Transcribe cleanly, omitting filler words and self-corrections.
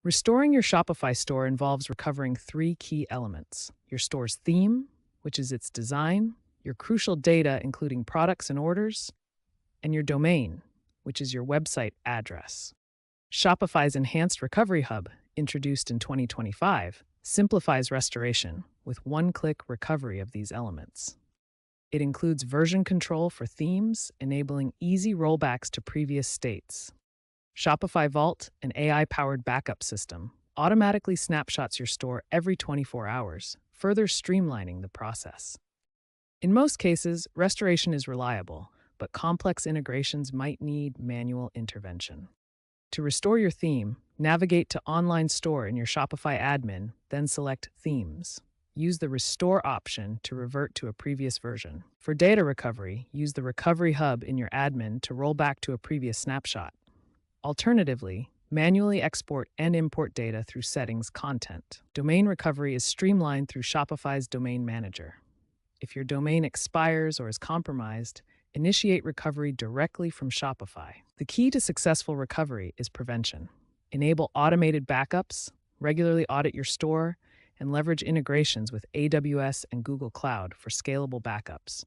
Restoring your Shopify store involves recovering three key elements: your store's theme, which is its design, your crucial data, including products and orders, and your domain, which is your website address. Shopify's Enhanced Recovery Hub, introduced in 2025, simplifies restoration with one-click recovery of these elements. It includes version control for themes, enabling easy rollbacks to previous states. Shopify Vault, an AI-powered backup system, automatically snapshots your store every 24 hours, further streamlining the process. In most cases, restoration is reliable, but complex integrations might need manual intervention. To restore your theme, navigate to Online Store in your Shopify admin, then select Themes. Use the Restore option to revert to a previous version. For data recovery, use the Recovery Hub in your admin to roll back to a previous snapshot. Alternatively, manually export and import data through Settings Content. Domain recovery is streamlined through Shopify's Domain Manager. If your domain expires or is compromised, initiate recovery directly from Shopify. The key to successful recovery is prevention. Enable automated backups, regularly audit your store, and leverage integrations with AWS and Google Cloud for scalable backups.